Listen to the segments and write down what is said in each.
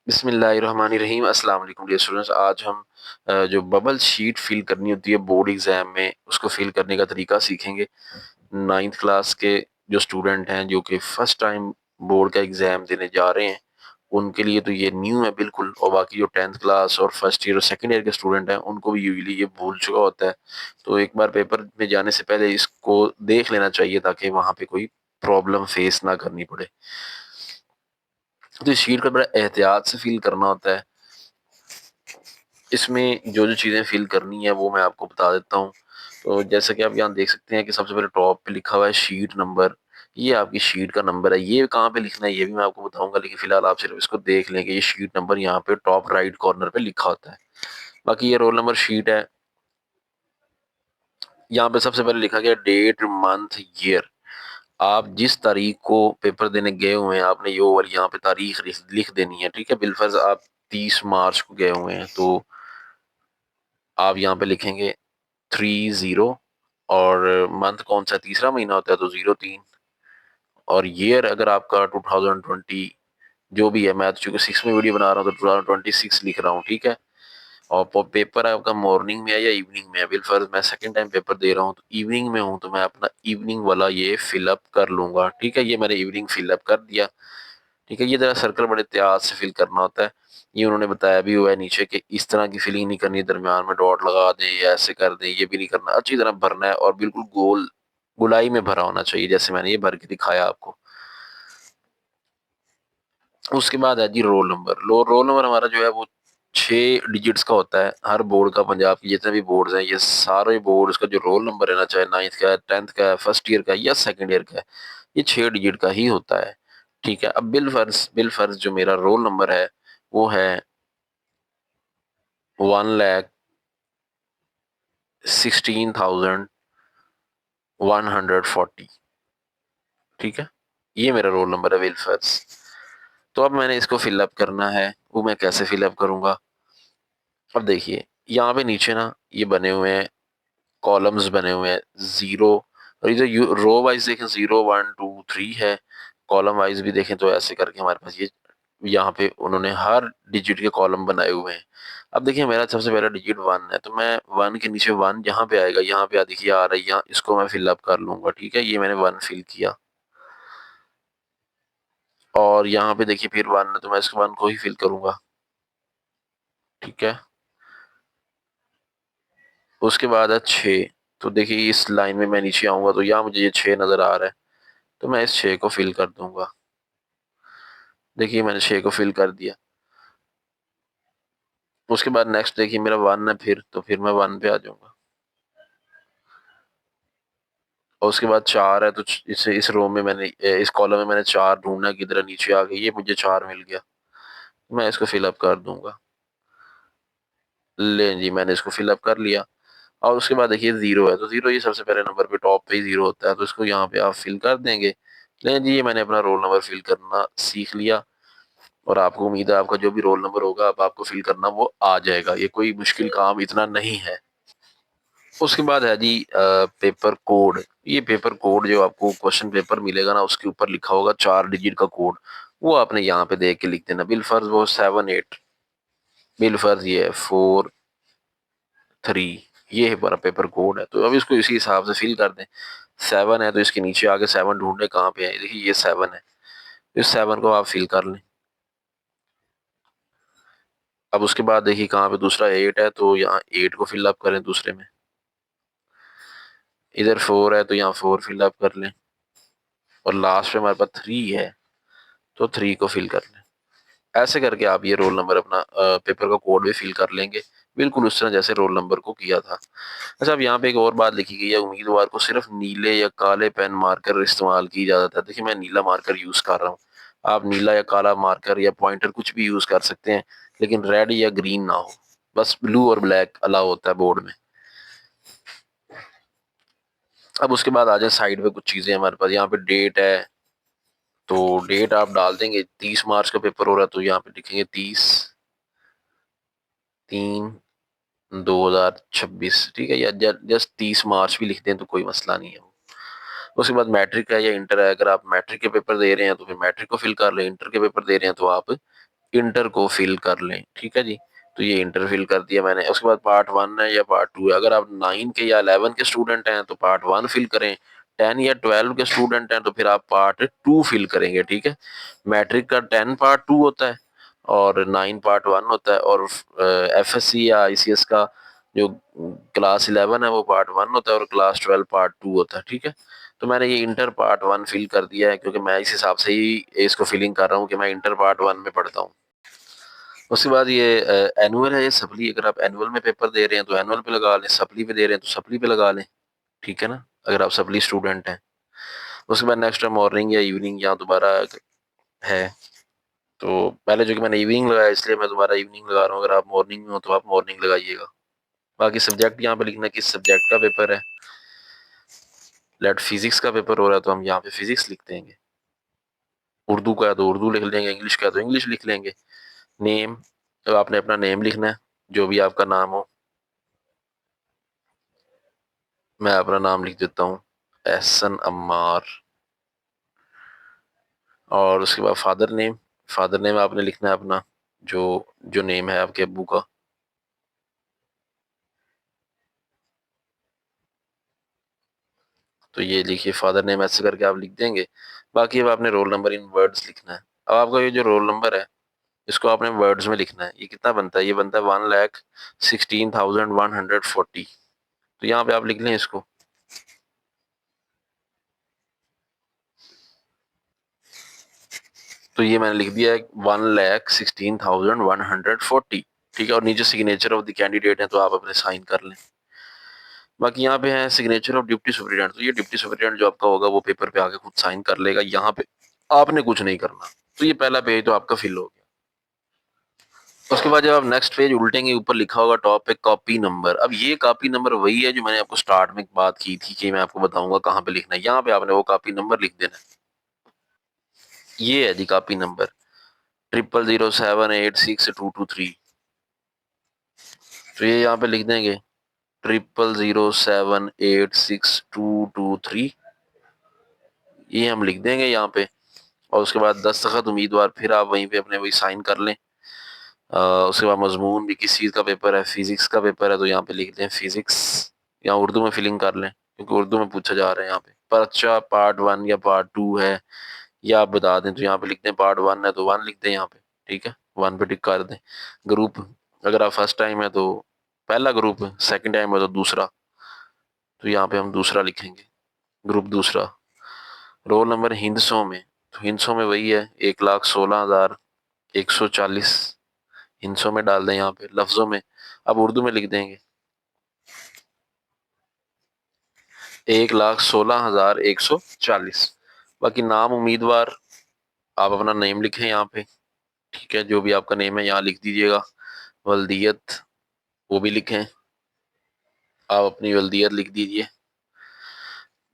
बिस्मिल्लाहिर्रहमानिर्रहीम अस्सलाम वालेकुम डियर स्टूडेंट्स। आज हम जो बबल शीट फिल करनी होती है बोर्ड एग्जाम में उसको फिल करने का तरीका सीखेंगे। 9th क्लास के जो स्टूडेंट हैं जो कि फर्स्ट टाइम बोर्ड का एग्ज़ाम देने जा रहे हैं उनके लिए तो ये न्यू है बिल्कुल, और बाकी जो 10th क्लास और फर्स्ट ईयर और सेकंड ईयर के स्टूडेंट हैं उनको भी यूजुअली ये भूल चुका होता है। तो एक बार पेपर में जाने से पहले इसको देख लेना चाहिए ताकि वहाँ पे कोई प्रॉब्लम फेस ना करनी पड़े। तो इस शीट को बड़ा एहतियात से फिल करना होता है। इसमें जो-जो चीज़ें फ़िल करनी है वो मैं आपको बता देता हूँ। तो जैसा कि आप यहाँ देख सकते हैं कि सबसे पहले टॉप पे लिखा हुआ है शीट नंबर। ये आपकी शीट का नंबर है। ये कहाँ पे लिखना है ये भी मैं आपको बताऊँगा, लेकिन फ़िलहाल आप सिर्फ़ इसको देख लें कि ये शीट नंबर यहाँ पे टॉप राइट कॉर्नर पे लिखा होता है। बाकी ये रोल नंबर शीट है। यहाँ पे सबसे पहले लिखा गया डेट, मंथ, ईयर। आप जिस तारीख को पेपर देने गए हुए हैं आपने यो वाली यहाँ पे तारीख लिख लिख देनी है, ठीक है? बिलफ़र्ज़ आप 30 मार्च को गए हुए हैं तो आप यहाँ पे लिखेंगे 30 और मंथ कौन सा तीसरा महीना होता है तो 03 और ईयर अगर आपका 2020 जो भी है, मैं तो चूंकि 6 में वीडियो बना रहा हूँ तो 2026 लिख रहा हूँ, ठीक है? और पेपर आपका मॉर्निंग में है या इवनिंग में है, बिलफर्ज मैं सेकंड टाइम पेपर दे रहा हूँ तो इवनिंग में हूँ तो मैं अपना इवनिंग वाला ये फिलअप कर लूंगा, ठीक है? ये मैंने इवनिंग फिलअप कर दिया, ठीक है? ये जरा सर्कल बड़े एहतियात से फिल करना होता है। ये उन्होंने बताया भी हुआ है नीचे कि इस तरह की फिलिंग नहीं करनी, दरमियान में डॉट लगा दें या ऐसे कर दें, ये भी नहीं करना। अच्छी तरह भरना है और बिल्कुल गोलाई में भरा होना चाहिए जैसे मैंने ये भर के दिखाया आपको। उसके बाद है जी रोल नंबर। रोल नंबर हमारा जो है वो 6 डिजिट्स का होता है। हर बोर्ड का, पंजाब के जितने भी बोर्ड्स हैं ये सारे बोर्ड्स का जो रोल नंबर है ना, चाहे 9th का है, 10th का है, फर्स्ट ईयर का है या सेकंड ईयर का है, ये 6 डिजिट का ही होता है, ठीक है? अब बिल फर्ज जो मेरा रोल नंबर है वो है 1,16,140, ठीक है? ये मेरा रोल नंबर है बिल फर्ज। तो अब मैंने इसको फिलअप करना है, वो मैं कैसे फिलअप करूंगा? अब देखिए यहाँ पे नीचे ना ये बने हुए हैं, कॉलम्स बने हुए हैं जीरो, और इधर रो वाइज देखें 0 1 2 3 है, कॉलम वाइज भी देखें तो ऐसे करके हमारे पास ये यहाँ पे उन्होंने हर डिजिट के कॉलम बनाए हुए हैं। अब देखिए मेरा सबसे पहला डिजिट 1 है तो मैं 1 के नीचे 1 जहाँ पे आएगा यहाँ पे देखिए आ रहा है, यहाँ इसको मैं फिलअप कर लूंगा, ठीक है? ये मैंने 1 फिल किया और यहाँ पे देखिए फिर 1 है तो मैं इस 1 को ही फिल करूंगा, ठीक है? उसके बाद है 6। तो देखिए इस लाइन में मैं नीचे आऊंगा तो यहाँ मुझे ये 6 नजर आ रहा है तो मैं इस 6 को फिल कर दूंगा। देखिए मैंने 6 को फिल कर दिया। उसके बाद नेक्स्ट देखिए मेरा 1 है फिर, तो फिर मैं 1 पे आ जाऊंगा। और उसके बाद 4 है तो इस रो में मैंने इस कॉलम में मैंने 4 ढूंढना है, किधर है, नीचे आ गई, ये मुझे 4 मिल गया, मैं इसको फिलअप कर दूंगा। ले जी मैंने इसको फिलअप कर लिया। और उसके बाद देखिए 0 है तो 0 ये सबसे पहले नंबर पे टॉप पे ही 0 होता है तो इसको यहाँ पे आप फिल कर देंगे। ले जी ये मैंने अपना रोल नंबर फिल करना सीख लिया और आपको उम्मीद है आपका जो भी रोल नंबर होगा अब आपको फिल करना वो आ जाएगा। ये कोई मुश्किल काम इतना नहीं है। उसके बाद है जी पेपर कोड। ये पेपर कोड जो आपको क्वेश्चन पेपर मिलेगा ना उसके ऊपर लिखा होगा 4 डिजिट का कोड, वो आपने यहाँ पे देख के लिख देना। बिलफर्ज वो 7 8, बिलफर्ज ये है 4 3, ये है हमारा पेपर कोड है। तो अब इसको इसी हिसाब से फिल कर दें। 7 है तो इसके नीचे आके 7 ढूंढने कहाँ पे है, देखिए ये 7 है, इस 7 को आप फिल कर लें। अब उसके बाद देखिए कहाँ पे दूसरा 8 है तो यहाँ 8 को फिल अप करें दूसरे में। इधर 4 है तो यहाँ 4 फिल अप कर लें और लास्ट में हमारे पास 3 है तो 3 को फिल कर लें। ऐसे करके आप ये रोल नंबर अपना पेपर का कोड भी फिल कर लेंगे, बिल्कुल उस तरह जैसे रोल नंबर को किया था। अच्छा अब यहाँ पे एक और बात लिखी गई है, उम्मीदवार को सिर्फ नीले या काले पेन मार्कर इस्तेमाल की इजाजत है। देखिए मैं नीला मार्कर यूज कर रहा हूँ, आप नीला या काला मार्कर या पॉइंटर कुछ भी यूज कर सकते हैं, लेकिन रेड या ग्रीन ना हो, बस ब्लू और ब्लैक अलाउ होता है बोर्ड में। अब उसके बाद आ जाए साइड पे कुछ चीजें हमारे पास, यहाँ पे डेट है तो डेट आप डाल देंगे, 30 मार्च का पेपर हो रहा है तो यहाँ पे लिखेंगे 30/3/2026, ठीक है? या जस्ट 30 मार्च भी लिख दें तो कोई मसला नहीं है। उसके बाद मैट्रिक है या इंटर है, अगर आप मैट्रिक के पेपर दे रहे हैं तो फिर मैट्रिक को फिल कर लें, इंटर के पेपर दे रहे हैं तो आप इंटर को फिल कर लें, ठीक है जी। तो ये इंटर फिल कर दिया मैंने। उसके बाद पार्ट 1 है या पार्ट 2 है, अगर आप 9 के या 11 के स्टूडेंट हैं तो पार्ट 1 फिल करें, 10 या 12 के स्टूडेंट हैं तो फिर आप पार्ट 2 फिल करेंगे, ठीक है। मैट्रिक का 10 पार्ट 2 होता है और 9 पार्ट 1 होता है, और एफएससी या आईसीएस का जो क्लास 11 है वो पार्ट 1 होता है और क्लास 12 पार्ट 2 होता है, ठीक है। तो मैंने ये इंटर पार्ट 1 फिल कर दिया है, क्योंकि मैं इस हिसाब से ही इसको फिलिंग कर रहा हूँ कि मैं इंटर पार्ट 1 में पढ़ता हूँ। उसके बाद ये एनुअल है, ये सप्ली, अगर आप एनुअल में पेपर दे रहे हैं तो एनुअल पे लगा लें, सप्ली पे दे रहे हैं तो सप्ली पे लगा लें, ठीक है ना, अगर आप सप्ली स्टूडेंट हैं। उसके बाद नेक्स्ट है मॉर्निंग या इवनिंग, यहाँ दोबारा है। तो पहले जो कि मैंने इवनिंग लगाया इसलिए मैं दोबारा इवनिंग लगा रहा हूँ, अगर आप मॉर्निंग में हो तो आप मॉर्निंग लगाइएगा। बाकी सब्जेक्ट यहाँ पे लिखना किस सब्जेक्ट का पेपर है। लेट फिजिक्स का पेपर हो रहा है तो हम यहाँ पे फिजिक्स लिख देंगे, उर्दू का है तो उर्दू लिख लेंगे, इंग्लिश का है तो इंग्लिश लिख लेंगे। नेम, तो आपने अपना नेम लिखना है, जो भी आपका नाम हो। मैं अपना नाम लिख देता हूँ एहसन अम्मार। और उसके बाद फादर नेम आपने लिखना है अपना, जो जो नेम है आपके अब्बू का। तो ये लिखिए फादर नेम, ऐसे करके आप लिख देंगे। बाकी अब आपने रोल नंबर इन वर्ड्स लिखना है। अब आपका ये जो रोल नंबर है इसको आपने वर्ड्स में लिखना है। ये कितना बनता है, ये बनता है 1,16,140। तो यहाँ पे आप लिख लें इसको। तो ये मैंने लिख दिया है 1,16,140, ठीक है। और नीचे सिग्नेचर ऑफ द कैंडिडेट है तो आप अपने साइन कर लें। बाकी यहाँ पे है सिग्नेचर ऑफ डिप्टी सुपरिटेंडेंट, तो ये डिप्टी सुपरिटेंडेंट जो आपका होगा वो पेपर पे आके खुद साइन कर लेगा, यहाँ पे आपने कुछ नहीं करना। तो ये पहला पेज तो आपका फिल हो गया। उसके बाद जब आप नेक्स्ट पेज उल्टेंगे ऊपर लिखा होगा टॉप पे कॉपी नंबर। अब ये कॉपी नंबर वही है जो मैंने आपको स्टार्ट में बात की थी कि मैं आपको बताऊंगा कहाँ पे लिखना है। यहाँ पे आपने वो कॉपी नंबर लिख देना है। ये है जी कॉपी नंबर 00078622 3। तो ये यहाँ पे लिख देंगे 00078622 3, ये हम लिख देंगे यहाँ पे। और उसके बाद दस्तखत उम्मीदवार, फिर आप वहीं पे अपने वही साइन कर लें। उसके बाद मजमून भी किस चीज़ का पेपर है, फिजिक्स का पेपर है तो यहाँ पे लिख दें फिजिक्स, या उर्दू में फिलिंग कर लें क्योंकि उर्दू में पूछा जा रहा है यहाँ पे। पर अच्छा पार्ट 1 या पार्ट 2 है या आप बता दें तो यहाँ पे लिख दें पार्ट 1 है तो 1 लिख दें यहाँ पे, ठीक है, 1 पे टिक कर दें। ग्रुप, अगर आप फर्स्ट टाइम है तो पहला ग्रुप, सेकंड टाइम है तो दूसरा, तो यहाँ पे हम दूसरा लिखेंगे, ग्रुप दूसरा। रोल नंबर हिंदसों में, तो हिंदसों में वही है 1,16,140, हिंसों में डाल दें यहाँ पे। लफ्जों में अब उर्दू में लिख देंगे 1,16,140। बाकी नाम उम्मीदवार आप अपना नेम लिखें यहाँ पे, ठीक है, जो भी आपका नेम है यहाँ लिख दीजिएगा। वल्दियत वो भी लिखें, आप अपनी वल्दियत लिख दीजिए।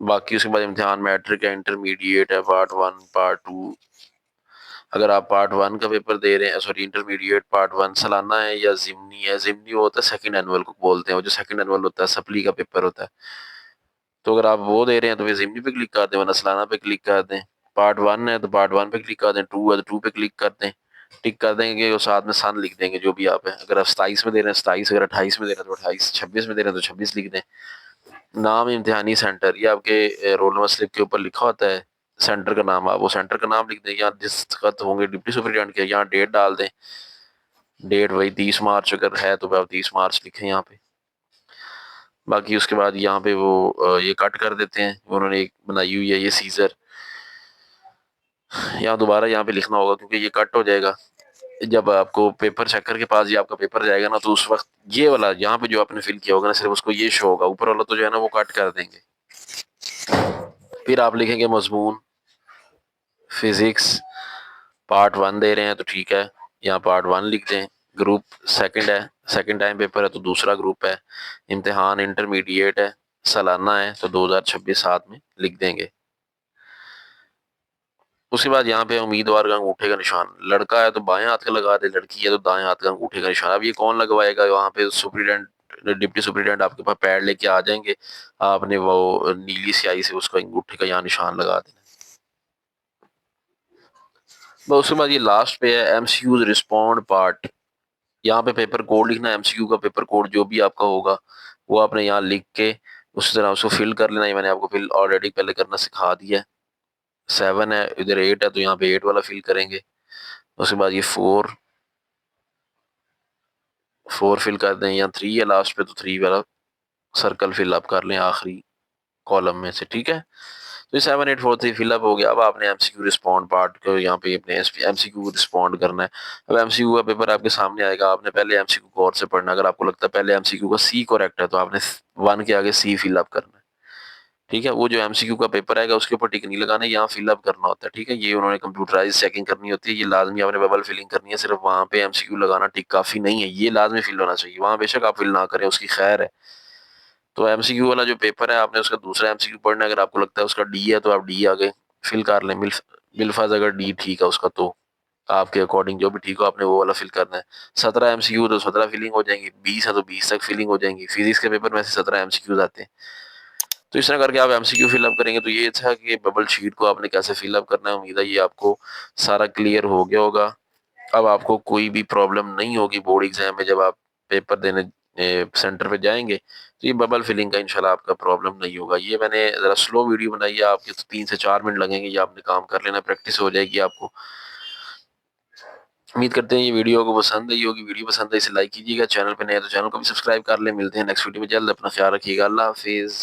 बाकी उसके बाद इम्तिहान मैट्रिक है, इंटरमीडिएट है, पार्ट 1 पार्ट 2। अगर आप पार्ट 1 का पेपर दे रहे हैं, सॉरी इंटरमीडिएट पार्ट 1 सालाना है या जिमनी है, जिमनी वो होता है सेकंड एनुअल को बोलते हैं, वो जो सेकंड एनुअल होता है सप्ली का पेपर होता है। तो अगर आप वो दे रहे हैं तो फिर जिमनी पे क्लिक कर दें, वरना सालाना पे क्लिक कर दें। पार्ट 1 है तो पार्ट 1 पे क्लिक कर दें, 2 है तो 2 पे क्लिक कर दें, टिक कर देंगे और साथ में सन लिख देंगे जो भी आप है। अगर आप 27 में दे रहे हैं 27, अगर 28 में दे रहे हैं तो 28, 26 में दे रहे हैं तो 26 लिख दें। नाम इम्तिहानी सेंटर, ये आपके रोल नंबर स्लिप के ऊपर लिखा होता है सेंटर का नाम, आप वो सेंटर का नाम लिख दें। यहाँ जिस खत होंगे डिप्टी सुपरिटेंडेंट के, यहाँ डेट डाल दें, डेट वही 30 मार्च अगर है तो आप 30 मार्च लिखें यहाँ पे। बाकी उसके बाद यहाँ पे वो ये कट कर देते हैं, उन्होंने एक बनाई हुई है ये सीजर, यहाँ दोबारा यहाँ पे लिखना होगा क्योंकि ये कट हो जाएगा। जब आपको पेपर चेकर के पास ये आपका पेपर जाएगा ना तो उस वक्त ये वाला यहाँ पे जो आपने फिल किया होगा ना सिर्फ उसको ये शो होगा, ऊपर वाला तो जो है ना वो कट कर देंगे। फिर आप लिखेंगे मजमून फिजिक्स पार्ट 1 दे रहे हैं तो ठीक है, यहाँ पार्ट 1 लिख दें। ग्रुप सेकंड है, सेकंड टाइम पेपर है तो दूसरा ग्रुप है। इम्तिहान इंटरमीडिएट है, सालाना है तो 2026 साथ में लिख देंगे। उसके बाद यहाँ पे उम्मीदवार का अंगूठे का निशान, लड़का है तो बाएं हाथ का लगा दे, लड़की है तो दाएं हाथ का अंगूठे का निशान। अब ये कौन लगवाएगा, वहाँ पे सुप्रीडेंट डिप्टी सुप्रीडेंट आपके पास पैड लेके आ जाएंगे, आपने वो नीली स्याही से उसका अंगूठे का यहाँ निशान लगा देना। बस उसके बाद ये लास्ट पे है एमसीक्यूज रिस्पॉन्ड पार्ट। यहाँ पे पेपर कोड लिखना है, एमसीक्यू का पेपर कोड जो भी आपका होगा वो आपने यहाँ लिख के उस तरह उसको फिल कर लेना। ये मैंने आपको फिल ऑलरेडी पहले करना सिखा दिया है। 7 है, इधर 8 है, तो यहाँ पे 8 वाला फिल करेंगे। उसके बाद ये 4 फिल कर दें। यहाँ 3 है लास्ट पे, तो 3 वाला सर्कल फिल अप कर लें आखिरी कॉलम में से, ठीक है। तो 7 8 4 3 फिलअप हो गया। अब आपने एमसीक्यू रिस्पॉन्ड पार्ट को यहाँ पे अपने एमसीक्यू रिस्पॉन्ड करना है। अब एमसीक्यू का पेपर आपके सामने आएगा, आपने पहले एमसीक्यू को और से पढ़ना। अगर आपको लगता है पहले एमसीक्यू का सी करेक्ट है तो आपने 1 के आगे सी फिलअप करना है, ठीक है। वो जो एमसीक्यू का पेपर आएगा उसके ऊपर टिक नहीं लगाना, यहाँ फिलअप करना होता है, ठीक है। ये उन्होंने कंप्यूटराइज चेकिंग करनी होती है, ये लाजमी आपने बबल फिलिंग करनी है। सिर्फ वहां पे एमसीक्यू लगाना टिक काफी नहीं है, ये लाजमी फिल होना चाहिए। वहां बेशक आप फिल ना करें, उसकी खैर है। तो एमसीक्यू वाला जो पेपर है आपने उसका दूसरा एमसीक्यू पढ़ना है। अगर आपको लगता है उसका डी है तो आप डी आगे फिल कर लें। बिलफाज अगर डी ठीक है उसका तो आपके अकॉर्डिंग जो भी ठीक हो आपने वो वाला फिल करना है। 17 एमसीक्यू तो 17 फिलिंग हो जाएंगी, 20 है तो 20 तक फिलिंग हो जाएंगी। फिजिक्स के पेपर में से 17 एमसीक्यूज आते हैं। तो इस तरह करके आप एमसीक्यू फिलअप करेंगे। तो ये था कि बबल शीट को आपने कैसे फिलअप करना है। उम्मीद है ये आपको सारा क्लियर हो गया होगा। अब आपको कोई भी प्रॉब्लम नहीं होगी बोर्ड एग्जाम में जब आप पेपर देने सेंटर पे जाएंगे, तो ये बबल फिलिंग का इंशाल्लाह आपका प्रॉब्लम नहीं होगा। ये मैंने ज़रा स्लो वीडियो बनाई है, आपके तो 3 से 4 मिनट लगेंगे, ये आपने काम कर लेना, प्रैक्टिस हो जाएगी आपको। उम्मीद करते हैं ये वीडियो को पसंद आई होगी। वीडियो पसंद है इसे लाइक कीजिएगा, चैनल पे नए तो चैनल को भी सब्सक्राइब कर ले। मिलते हैं नेक्स्ट वीडियो में जल्द, अपना ख्याल रखिएगा, अल्लाह हाफिज़।